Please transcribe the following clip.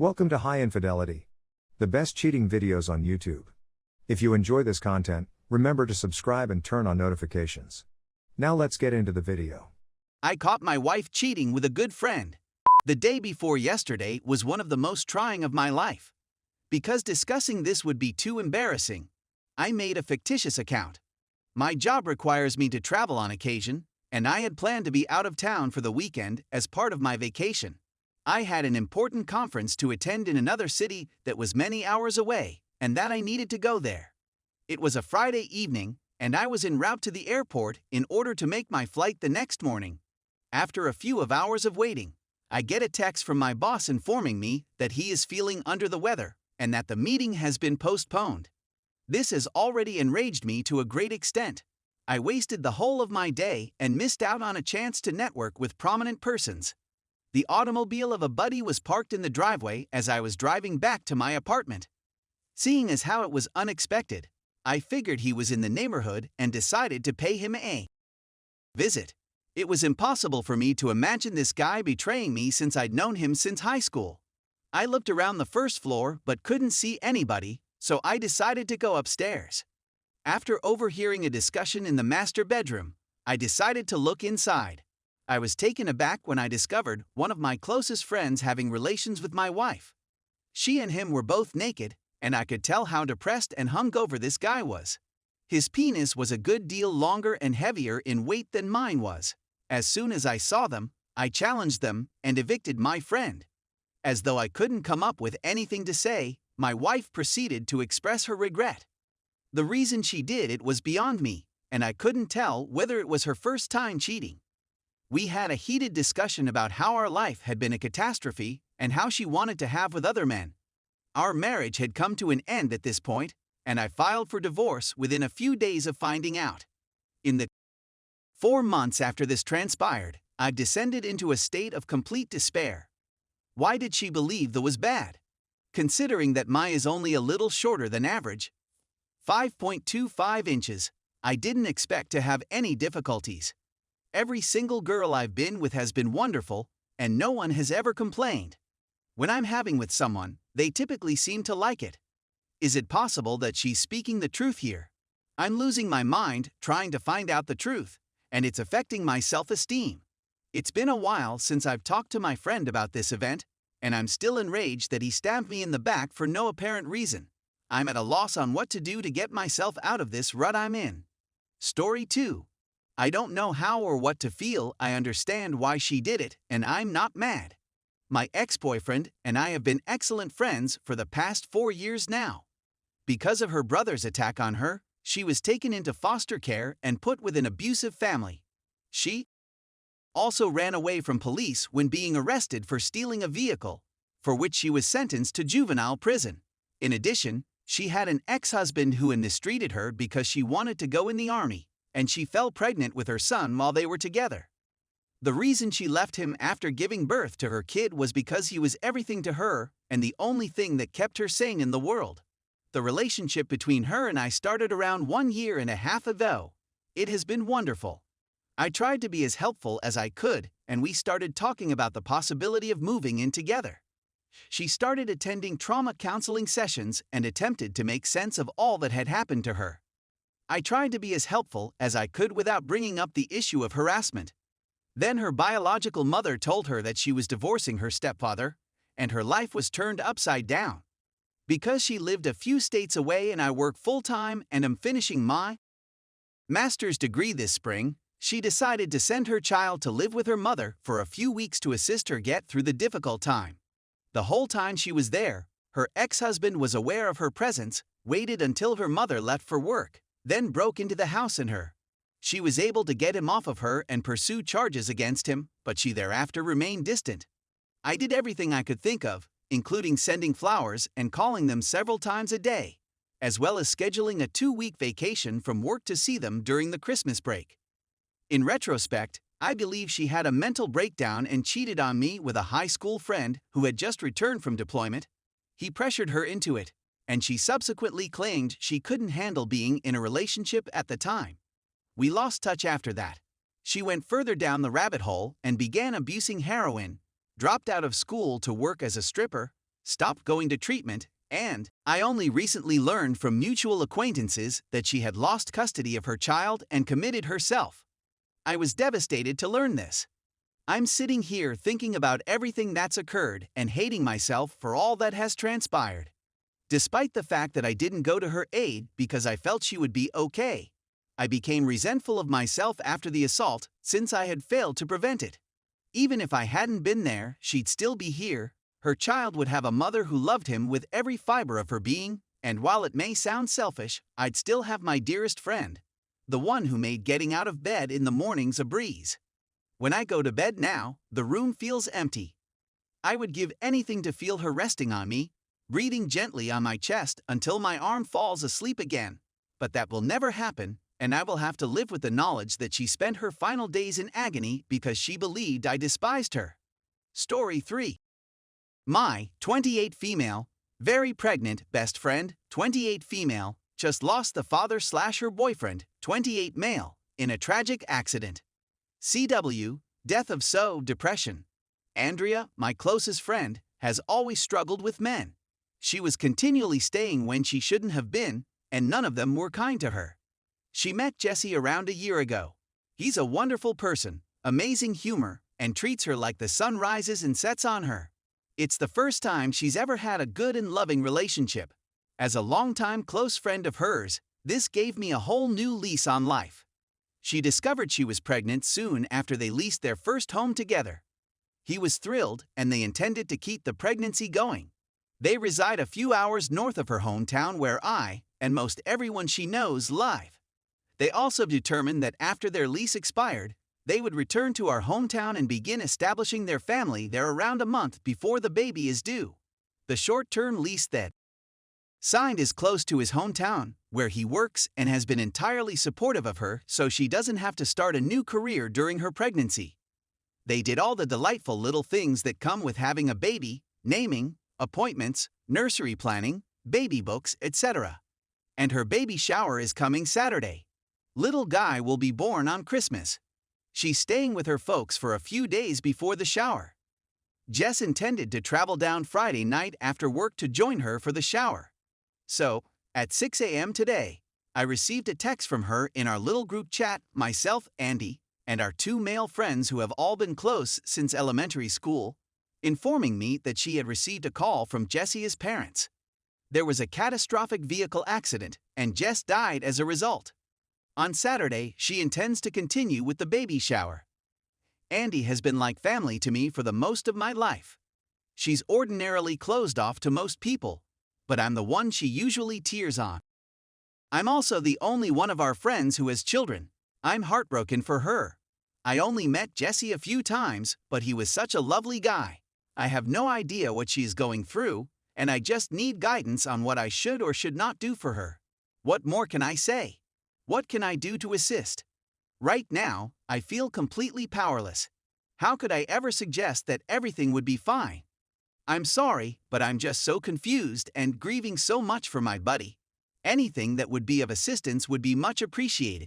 Welcome to High Infidelity, the best cheating videos on YouTube. If you enjoy this content, remember to subscribe and turn on notifications. Now let's get into the video. I caught my wife cheating with a good friend. The day before yesterday was one of the most trying of my life. Because discussing this would be too embarrassing, I made a fictitious account. My job requires me to travel on occasion, and I had planned to be out of town for the weekend as part of my vacation. I had an important conference to attend in another city that was many hours away, and that I needed to go there. It was a Friday evening, and I was en route to the airport in order to make my flight the next morning. After a few hours of waiting, I get a text from my boss informing me that he is feeling under the weather and that the meeting has been postponed. This has already enraged me to a great extent. I wasted the whole of my day and missed out on a chance to network with prominent persons. The automobile of a buddy was parked in the driveway as I was driving back to my apartment. Seeing as how it was unexpected, I figured he was in the neighborhood and decided to pay him a visit. It was impossible for me to imagine this guy betraying me since I'd known him since high school. I looked around the first floor but couldn't see anybody, so I decided to go upstairs. After overhearing a discussion in the master bedroom, I decided to look inside. I was taken aback when I discovered one of my closest friends having relations with my wife. She and him were both naked, and I could tell how depressed and hungover this guy was. His penis was a good deal longer and heavier in weight than mine was. As soon as I saw them, I challenged them and evicted my friend. As though I couldn't come up with anything to say, my wife proceeded to express her regret. The reason she did it was beyond me, and I couldn't tell whether it was her first time cheating. We had a heated discussion about how our life had been a catastrophe and how she wanted to have with other men. Our marriage had come to an end at this point, and I filed for divorce within a few days of finding out. In the 4 months after this transpired, I descended into a state of complete despair. Why did she believe that was bad? Considering that my is only a little shorter than average, 5.25 inches, I didn't expect to have any difficulties. Every single girl I've been with has been wonderful, and no one has ever complained. When I'm having with someone, they typically seem to like it. Is it possible that she's speaking the truth here? I'm losing my mind trying to find out the truth, and it's affecting my self-esteem. It's been a while since I've talked to my friend about this event, and I'm still enraged that he stabbed me in the back for no apparent reason. I'm at a loss on what to do to get myself out of this rut I'm in. Story 2. I don't know how or what to feel. I understand why she did it, and I'm not mad. My ex-boyfriend and I have been excellent friends for the past 4 years now. Because of her brother's attack on her, she was taken into foster care and put with an abusive family. She also ran away from police when being arrested for stealing a vehicle, for which she was sentenced to juvenile prison. In addition, she had an ex-husband who mistreated her because she wanted to go in the army, and she fell pregnant with her son while they were together. The reason she left him after giving birth to her kid was because he was everything to her and the only thing that kept her sane in the world. The relationship between her and I started around 1.5 years ago. It has been wonderful. I tried to be as helpful as I could, and we started talking about the possibility of moving in together. She started attending trauma counseling sessions and attempted to make sense of all that had happened to her. I tried to be as helpful as I could without bringing up the issue of harassment. Then her biological mother told her that she was divorcing her stepfather, and her life was turned upside down. Because she lived a few states away and I work full-time and am finishing my master's degree this spring, she decided to send her child to live with her mother for a few weeks to assist her get through the difficult time. The whole time she was there, her ex-husband was aware of her presence, waited until her mother left for work, then broke into the house in her. She was able to get him off of her and pursue charges against him, but she thereafter remained distant. I did everything I could think of, including sending flowers and calling them several times a day, as well as scheduling a 2-week vacation from work to see them during the Christmas break. In retrospect, I believe she had a mental breakdown and cheated on me with a high school friend who had just returned from deployment. He pressured her into it, and she subsequently claimed she couldn't handle being in a relationship at the time. We lost touch after that. She went further down the rabbit hole and began abusing heroin, dropped out of school to work as a stripper, stopped going to treatment, and I only recently learned from mutual acquaintances that she had lost custody of her child and committed herself. I was devastated to learn this. I'm sitting here thinking about everything that's occurred and hating myself for all that has transpired. Despite the fact that I didn't go to her aid because I felt she would be okay, I became resentful of myself after the assault since I had failed to prevent it. Even if I hadn't been there, she'd still be here. Her child would have a mother who loved him with every fiber of her being, and while it may sound selfish, I'd still have my dearest friend, the one who made getting out of bed in the mornings a breeze. When I go to bed now, the room feels empty. I would give anything to feel her resting on me, breathing gently on my chest until my arm falls asleep again, but that will never happen, and I will have to live with the knowledge that she spent her final days in agony because she believed I despised her. Story 3. My 28 female, very pregnant best friend, 28 female, just lost the father/her boyfriend, 28 male, in a tragic accident. CW, death of depression. Andrea, my closest friend, has always struggled with men. She was continually staying when she shouldn't have been, and none of them were kind to her. She met Jesse around a year ago. He's a wonderful person, amazing humor, and treats her like the sun rises and sets on her. It's the first time she's ever had a good and loving relationship. As a longtime close friend of hers, this gave me a whole new lease on life. She discovered she was pregnant soon after they leased their first home together. He was thrilled, and they intended to keep the pregnancy going. They reside a few hours north of her hometown where I, and most everyone she knows, live. They also determined that after their lease expired, they would return to our hometown and begin establishing their family there around a month before the baby is due. The short-term lease that signed is close to his hometown, where he works, and has been entirely supportive of her so she doesn't have to start a new career during her pregnancy. They did all the delightful little things that come with having a baby: naming, appointments, nursery planning, baby books, etc. And her baby shower is coming Saturday. Little Guy will be born on Christmas. She's staying with her folks for a few days before the shower. Jess intended to travel down Friday night after work to join her for the shower. So, at 6 a.m. today, I received a text from her in our little group chat, myself, Andy, and our 2 male friends who have all been close since elementary school, informing me that she had received a call from Jesse's parents. There was a catastrophic vehicle accident, and Jess died as a result. On Saturday, she intends to continue with the baby shower. Andy has been like family to me for the most of my life. She's ordinarily closed off to most people, but I'm the one she usually tears on. I'm also the only one of our friends who has children. I'm heartbroken for her. I only met Jesse a few times, but he was such a lovely guy. I have no idea what she is going through, and I just need guidance on what I should or should not do for her. What more can I say? What can I do to assist? Right now, I feel completely powerless. How could I ever suggest that everything would be fine? I'm sorry, but I'm just so confused and grieving so much for my buddy. Anything that would be of assistance would be much appreciated.